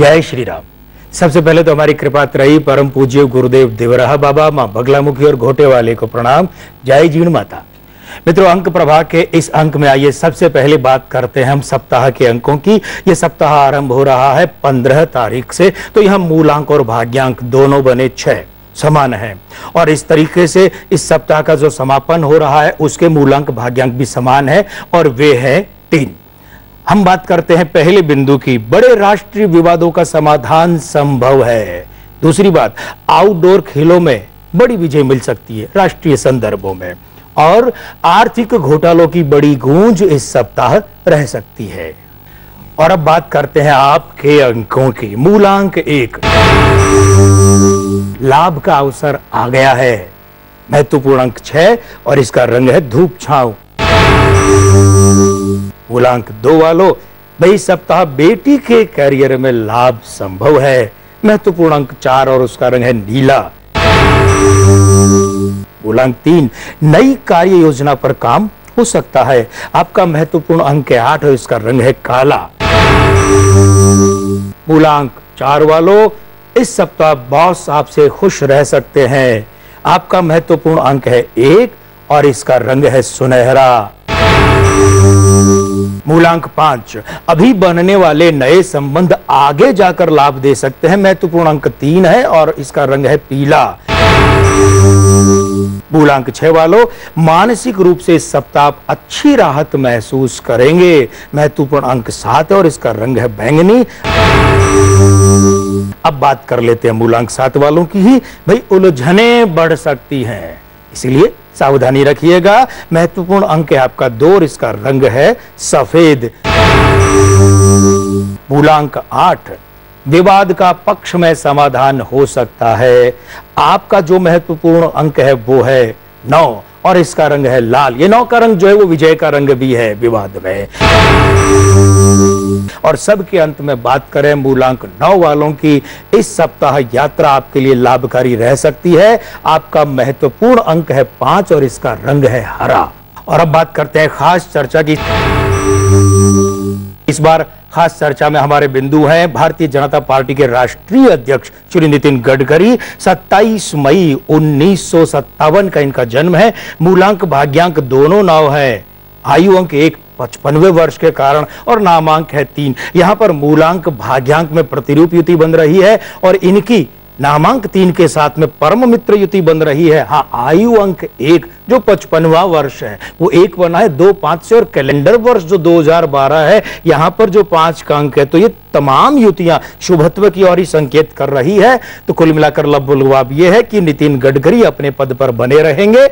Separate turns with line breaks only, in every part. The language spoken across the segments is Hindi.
जय श्री राम। सबसे पहले तो हमारी कृपा त्रयी परम पूज्य गुरुदेव देवराहा बाबा, माँ बगलामुखी और घोटे वाले को प्रणाम। जय जीण माता। मित्रों, अंक प्रभा के इस अंक में आइए सबसे पहले बात करते हैं हम सप्ताह के अंकों की। यह सप्ताह आरंभ हो रहा है 15 तारीख से, तो यह मूलांक और भाग्यांक दोनों बने 6 समान है, और इस तरीके से इस सप्ताह का जो समापन हो रहा है उसके मूलांक भाग्यांक भी समान है, और वे है 3। हम बात करते हैं पहले बिंदु की। बड़े राष्ट्रीय विवादों का समाधान संभव है। दूसरी बात, आउटडोर खेलों में बड़ी विजय मिल सकती है राष्ट्रीय संदर्भों में, और आर्थिक घोटालों की बड़ी गूंज इस सप्ताह रह सकती है। और अब बात करते हैं आपके अंकों की। मूलांक 1, लाभ का अवसर आ गया है। महत्वपूर्ण अंक 6 और इसका रंग है धूप छांव। मूलांक 2 वालों, भाई सप्ताह बेटी के करियर में लाभ संभव है। महत्वपूर्ण अंक 4 और उसका रंग है नीला। मूलांक 3, नई कार्य योजना पर काम हो सकता है। आपका महत्वपूर्ण अंक है 8 और इसका रंग है काला। मूलांक 4 वालों, इस सप्ताह बॉस आपसे खुश रह सकते हैं। आपका महत्वपूर्ण अंक है 1 और इसका रंग है सुनहरा। मूलांक 5, अभी बनने वाले नए संबंध आगे जाकर लाभ दे सकते हैं। महत्वपूर्ण अंक 3 है और इसका रंग है पीला। मूलांक 6 वालों, मानसिक रूप से इस सप्ताह आप अच्छी राहत महसूस करेंगे। महत्वपूर्ण अंक 7 है और इसका रंग है बैंगनी। अब बात कर लेते हैं मूलांक 7 वालों की ही। भाई उलझने बढ़ सकती हैं, इसीलिए सावधानी रखिएगा। महत्वपूर्ण अंक है आपका 2 और इसका रंग है सफेद। मूलांक 8, विवाद का पक्ष में समाधान हो सकता है। आपका जो महत्वपूर्ण अंक है वो है 9 और इसका रंग है लाल। ये 9 का रंग जो है वो विजय का रंग भी है विवाद में। और सबके अंत में बात करें मूलांक 9 वालों की, इस सप्ताह यात्रा आपके लिए लाभकारी रह सकती है। आपका महत्वपूर्ण अंक है 5 और इसका रंग है हरा। और अब बात करते हैं खास चर्चा की। इस बार खास चर्चा में हमारे बिंदु हैं भारतीय जनता पार्टी के राष्ट्रीय अध्यक्ष श्री नितिन गडकरी। 27 मई 1957 का इनका जन्म है। मूलांक भाग्यांक दोनों 9 है। आयु अंक 1 55वें वर्ष के कारण और नामांक है 3। यहां पर मूलांक भाग्यांक में प्रतिरूप युति बन रही है और इनकी नामांक 3 के साथ में परम मित्र युति बन रही है। हाँ, आयु अंक 1 जो 55वां वर्ष है वो 1 बना है 2-5 से, और कैलेंडर वर्ष जो 2012 है यहां पर जो 5 का अंक है, तो ये तमाम युतियां शुभत्व की ओर ही संकेत कर रही है। तो कुल मिलाकर लबुलवाब ये है कि नितिन गडकरी अपने पद पर बने रहेंगे,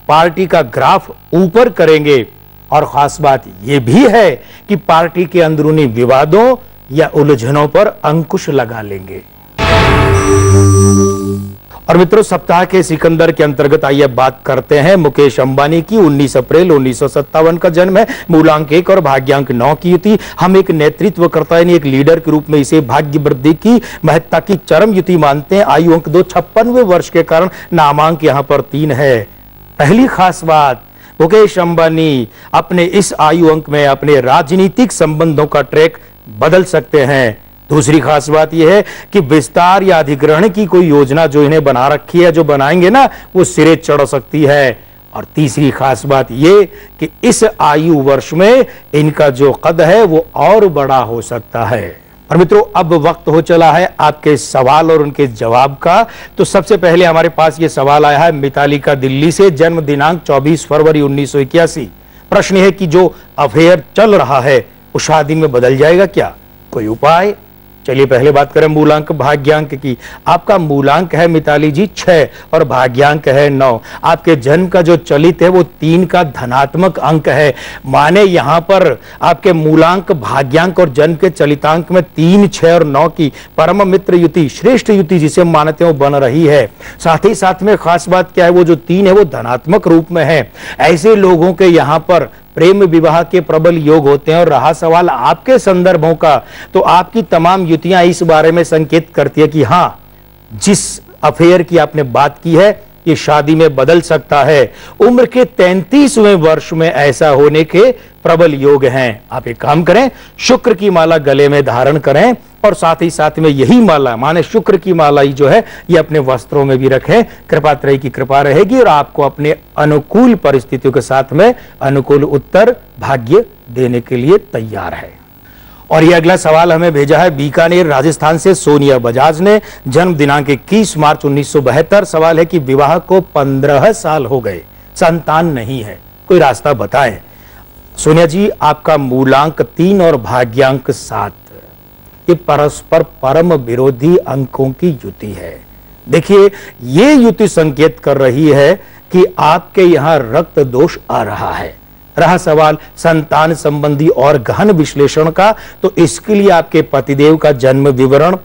पार्टी का ग्राफ ऊपर करेंगे, और खास बात यह भी है कि पार्टी के अंदरूनी विवादों या उलझनों पर अंकुश लगा लेंगे। और मित्रों, सप्ताह के सिकंदर के अंतर्गत आइए बात करते हैं मुकेश अंबानी की। 19 अप्रैल 1957 का जन्म है। मूलांक 1 और भाग्यांक 9 की युति। हम एक नेतृत्वकर्ता यानी एक लीडर के रूप में इसे भाग्य वृद्धि की महत्ता की चरम युति मानते हैं। आयु अंक 2 56वें वर्ष के कारण नामांक यहां पर 3 है। पहली खास बात, मुकेश अंबानी अपने इस आयु अंक में अपने राजनीतिक संबंधों का ट्रैक बदल सकते हैं। दूसरी खास बात यह है कि विस्तार या अधिग्रहण की कोई योजना जो इन्हें बना रखी है, जो बनाएंगे ना, वो सिरे चढ़ सकती है। और तीसरी खास बात यह कि इस आयु वर्ष में इनका जो कद है वो और बड़ा हो सकता है। और मित्रों, अब वक्त हो चला है आपके सवाल और उनके जवाब का। तो सबसे पहले हमारे पास ये सवाल आया है मिताली का दिल्ली से। जन्म दिनांक 24 फरवरी 1981। प्रश्न है कि जो अफेयर चल रहा है वो शादी में बदल जाएगा क्या? कोई उपाय? चलिए पहले बात करें मूलांक भाग्यांक की। आपका मूलांक है मिताली जी 6 और भाग्यांक है 9। आपके जन्म का जो चलित है वो 3 का धनात्मक अंक है। माने यहां पर आपके मूलांक भाग्यांक और जन्म के चलितांक में 3, 6 और 9 की परम मित्र युति, श्रेष्ठ युति जिसे मानते हो बन रही है। साथ ही साथ में खास बात क्या है, वो जो 3 है वो धनात्मक रूप में है। ऐसे लोगों के यहां पर प्रेम विवाह के प्रबल योग होते हैं। और रहा सवाल आपके संदर्भों का, तो आपकी तमाम युतियां इस बारे में संकेत करती है कि हां, जिस अफेयर की आपने बात की है ये शादी में बदल सकता है। उम्र के 33वें वर्ष में ऐसा होने के प्रबल योग हैं। आप एक काम करें, शुक्र की माला गले में धारण करें और साथ ही साथ में यही माला, माने शुक्र की माला ही जो है ये अपने वस्त्रों में भी रखें। कृपात्रयी की कृपा रहेगी और आपको अपने अनुकूल परिस्थितियों के साथ में अनुकूल उत्तर भाग्य देने के लिए तैयार है। और ये अगला सवाल हमें भेजा है बीकानेर राजस्थान से सोनिया बजाज ने, जन्म दिनांक 21 मार्च 1972। सवाल है कि विवाह को 15 साल हो गए, संतान नहीं है, कोई रास्ता बताएं। सोनिया जी, आपका मूलांक 3 और भाग्यांक 7, ये परस्पर परम विरोधी अंकों की युति है। देखिए, ये युति संकेत कर रही है कि आपके यहां रक्त दोष आ रहा है। रहा सवाल संतान संबंधी और गहन विश्लेषण का, तो इसके लिए आपके पतिदेव का जन्म विवरण,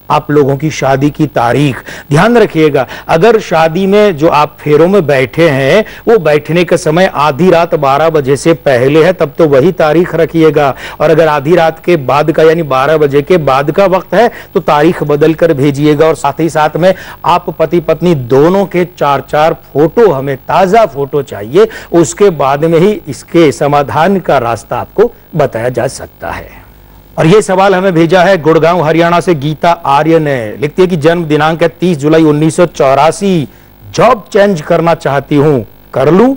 आप लोगों की शादी की तारीख ध्यान रखिएगा। अगर शादी में जो आप फेरों में बैठे हैं वो बैठने का समय आधी रात 12 बजे से पहले है, तब तो वही तारीख रखिएगा। और अगर आधी रात के बाद का यानी 12 बजे के बाद का वक्त है तो तारीख बदल कर भेजिएगा। और साथ ही साथ में आप पति पत्नी दोनों के 4-4 फोटो, हमें ताजा फोटो चाहिए, उसके बाद में ही इसके समाधान का रास्ता आपको बताया जा सकता है। और ये सवाल हमें भेजा है गुड़गांव हरियाणा से गीता आर्य ने, लिखती है कि जन्म दिनांक है 30 जुलाई 1984, जॉब चेंज करना चाहती हूं, कर लूं?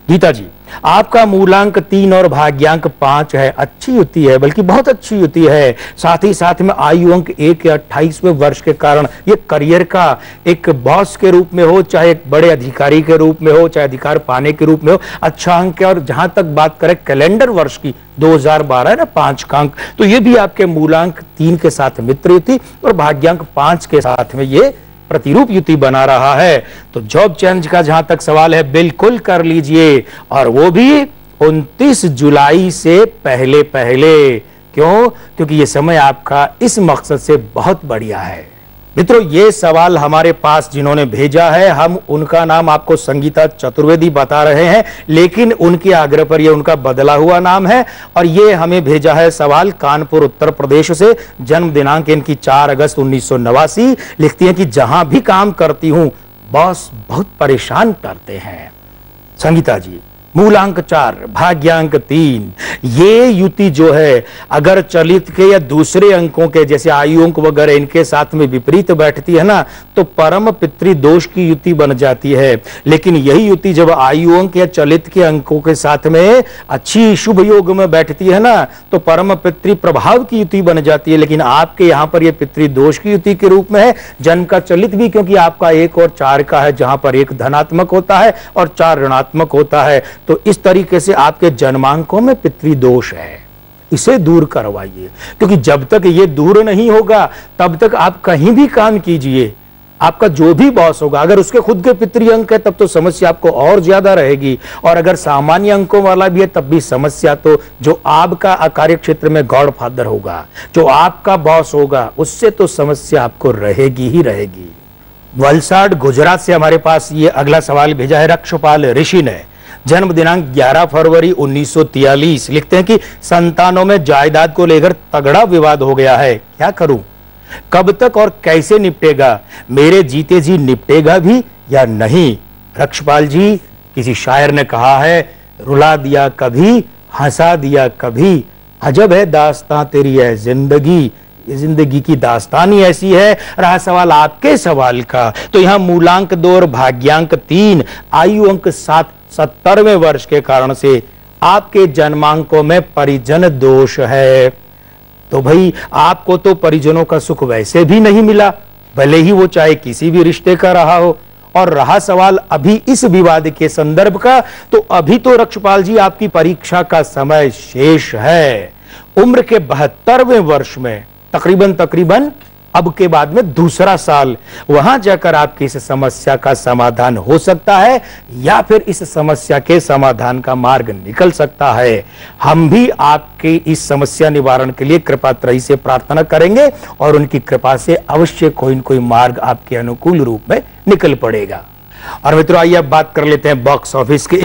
गीता जी, आपका मूलांक 3 और भाग्यांक 5 है, अच्छी युति है, बल्कि बहुत अच्छी युति है। साथ ही साथ में आयु अंक 1 या 28वें वर्ष के कारण ये करियर का एक बॉस के रूप में हो, चाहे एक बड़े अधिकारी के रूप में हो, चाहे अधिकार पाने के रूप में हो, अच्छा अंक है। और जहां तक बात करें कैलेंडर वर्ष की 2012 है ना, 5 का अंक, तो ये भी आपके मूलांक 3 के साथ मित्र युति और भाग्यांक 5 के साथ में ये प्रतिरूप युति बना रहा है। तो जॉब चेंज का जहां तक सवाल है, बिल्कुल कर लीजिए, और वो भी 29 जुलाई से पहले पहले। क्यों? क्योंकि ये समय आपका इस मकसद से बहुत बढ़िया है। मित्रों, ये सवाल हमारे पास जिन्होंने भेजा है, हम उनका नाम आपको संगीता चतुर्वेदी बता रहे हैं, लेकिन उनके आग्रह पर यह उनका बदला हुआ नाम है। और ये हमें भेजा है सवाल कानपुर उत्तर प्रदेश से, जन्म दिनांक इनकी 4 अगस्त 1989। लिखती हैं कि जहां भी काम करती हूं बॉस बहुत परेशान करते हैं। संगीता जी, मूलांक 4, भाग्यांक 3, ये युति जो है अगर चलित के या दूसरे अंकों के जैसे आयु अंक वगैरह इनके साथ में विपरीत बैठती है ना, तो परम पितृ दोष की युति बन जाती है। लेकिन यही युति जब आयु अंक या चलित के अंकों के साथ में अच्छी शुभ योग में बैठती है ना, तो परम पितृ प्रभाव की युति बन जाती है। लेकिन आपके यहाँ पर यह पितृ दोष की युति के रूप में है। जन्म का चलित भी क्योंकि आपका 1 और 4 का है, जहां पर 1 धनात्मक होता है और 4 ऋणात्मक होता है, तो इस तरीके से आपके जन्मांकों में पितृदोष है। इसे दूर करवाइए, क्योंकि जब तक ये दूर नहीं होगा तब तक आप कहीं भी काम कीजिए, आपका जो भी बॉस होगा अगर उसके खुद के पितृ अंक है तब तो समस्या आपको और ज्यादा रहेगी। और अगर सामान्य अंकों वाला भी है तब भी समस्या। तो जो आपका कार्य क्षेत्र में गॉड फादर होगा, जो आपका बॉस होगा, उससे तो समस्या आपको रहेगी ही रहेगी। वलसाड गुजरात से हमारे पास ये अगला सवाल भेजा है रक्षपाल ऋषि ने, जन्म दिनांक 11 फरवरी 1943। लिखते हैं कि संतानों में जायदाद को लेकर तगड़ा विवाद हो गया है, क्या करूं? कब तक और कैसे निपटेगा? मेरे जीते जी निपटेगा भी या नहीं? रक्षपाल जी, किसी शायर ने कहा है, रुला दिया कभी, हंसा दिया कभी, अजब है दास्तां तेरी है जिंदगी। ये जिंदगी की दास्तान ही ऐसी है। रहा सवाल आपके सवाल का, तो यहां मूलांक 2 और भाग्यांक 3, आयु अंक 7, 70वें वर्ष के कारण से आपके जन्मांकों में परिजन दोष है। तो भाई आपको तो परिजनों का सुख वैसे भी नहीं मिला, भले ही वो चाहे किसी भी रिश्ते का रहा हो। और रहा सवाल अभी इस विवाद के संदर्भ का, तो अभी तो रक्षपाल जी आपकी परीक्षा का समय शेष है। उम्र के 72वें वर्ष में तकरीबन अब के बाद में दूसरा साल, वहां जाकर आपकी इस समस्या का समाधान हो सकता है या फिर इस समस्या के समाधान का मार्ग निकल सकता है। हम भी आपके इस समस्या निवारण के लिए कृपात्रयी से प्रार्थना करेंगे और उनकी कृपा से अवश्य कोई न कोई मार्ग आपके अनुकूल रूप में निकल पड़ेगा। और मित्रों, आइए अब बात कर लेते हैं बॉक्स ऑफिस की।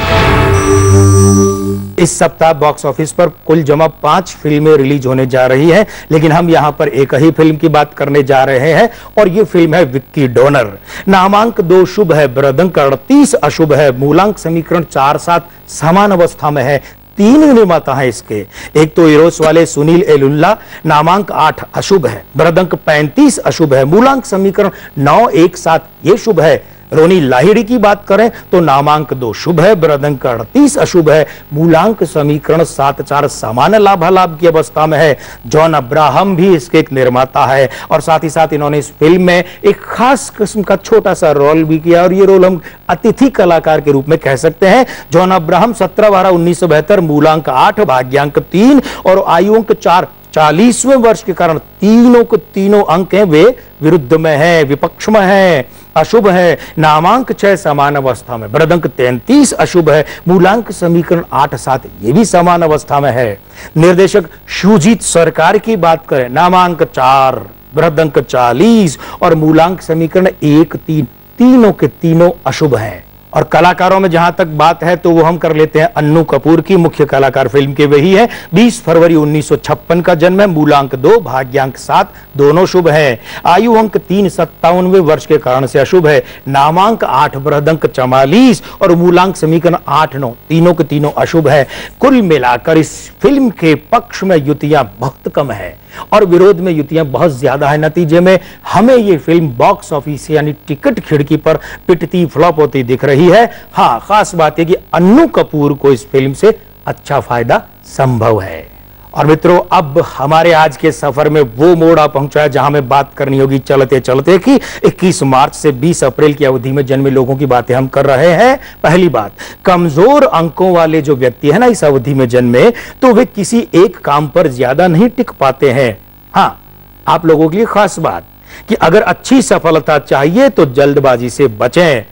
इस सप्ताह बॉक्स ऑफिस पर कुल जमा 5 फिल्में रिलीज होने जा रही हैं, लेकिन हम यहां पर एक ही फिल्म की बात करने जा रहे हैं और ये फिल्म है विक्की डोनर। नामांक 2 शुभ है, बृहदंक 38 अशुभ है, मूलांक समीकरण 4-7 समान अवस्था में है। 3 निर्माता हैं इसके, एक तो इरोस वाले सुनील एलुल्ला, नामांक 8 अशुभ है, बृहदंक 35 अशुभ है, मूलांक समीकरण 9-1-7 ये शुभ है। रोनी लाहिड़ी की बात करें तो नामांक 2 शुभ है, बृहदंक 38 अशुभ है, मूलांक समीकरण 7-4 समान लाभालाभ की अवस्था में है। जॉन अब्राहम भी इसके एक निर्माता है और साथ ही साथ इन्होंने इस फिल्म में एक खास किस्म का छोटा सा रोल भी किया और ये रोल हम अतिथि कलाकार के रूप में कह सकते हैं। जॉन अब्राहम 17/12/1972, मूलांक 8, भाग्यांक 3 और आयु अंक 4, 40वें वर्ष के कारण तीनों अंक हैं वे विरुद्ध में है, विपक्ष में है, अशुभ है। नामांक 6 समान अवस्था में, बृहदंक 33 अशुभ है, मूलांक समीकरण 8-7 ये भी समान अवस्था में है। निर्देशक शुजीत सरकार की बात करें, नामांक 4, बृहदंक 40 और मूलांक समीकरण 1-3 तीनों के तीनों अशुभ हैं। और कलाकारों में जहां तक बात है तो वो हम कर लेते हैं अन्नू कपूर की। मुख्य कलाकार फिल्म के वही है, 20 फरवरी 1956 का जन्म है, मूलांक 2, भाग्यांक 7 दोनों शुभ है, आयु अंक 3 57वें वर्ष के कारण से अशुभ है, नामांक 8, बृहदंक 44 और मूलांक समीकरण 8-9 तीनों के तीनों अशुभ है। कुल मिलाकर इस फिल्म के पक्ष में युतियां बहुत कम है और विरोध में युतियां बहुत ज्यादा है। नतीजे में हमें ये फिल्म बॉक्स ऑफिस यानी टिकट खिड़की पर पिटती फ्लॉप होती दिख रही है। हाँ, खास बात है कि अन्नू कपूर को इस फिल्म से अच्छा फायदा संभव है। और मित्रों, अब हमारे आज के सफर में वो मोड़ आ पहुंचा है जहां हमें बात करनी होगी चलते चलते कि 21 मार्च से 20 अप्रैल की अवधि में जन्मे लोगों की बातें हम कर रहे हैं। पहली बात, कमजोर अंकों वाले जो व्यक्ति है ना इस अवधि में जन्मे, तो वे किसी एक काम पर ज्यादा नहीं टिक पाते हैं। हाँ, आप लोगों के लिए खास बात कि अगर अच्छी सफलता चाहिए तो जल्दबाजी से बचें।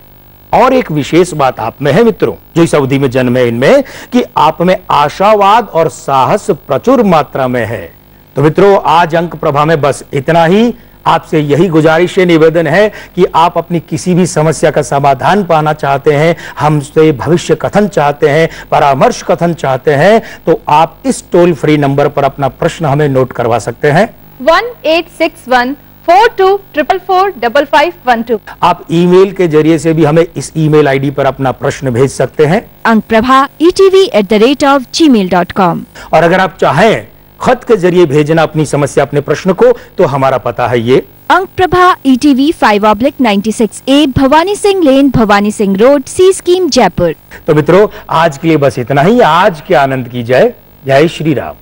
और एक विशेष बात आप में है मित्रों, जो इस अवधि में जन्मे इनमें, कि आप में आशावाद और साहस प्रचुर मात्रा में है। तो मित्रों, आज अंक प्रभा में बस इतना ही। आपसे यही गुजारिश है, निवेदन है कि आप अपनी किसी भी समस्या का समाधान पाना चाहते हैं, हमसे भविष्य कथन चाहते हैं, परामर्श कथन चाहते हैं, तो आप इस टोल फ्री नंबर पर अपना प्रश्न हमें नोट करवा सकते हैं,
186142445512।
आप ईमेल के जरिए से भी हमें इस ईमेल आईडी पर अपना प्रश्न भेज सकते हैं,
ankprabha@gmail.com।
और अगर आप चाहें खत के जरिए भेजना अपनी समस्या, अपने प्रश्न को, तो हमारा पता है ये
अंकप्रभा ETV 5/96A, भवानी सिंह लेन, भवानी सिंह रोड, सी स्कीम, जयपुर।
तो मित्रों, आज के लिए बस इतना ही। आज के आनंद की जय, जय श्री राम।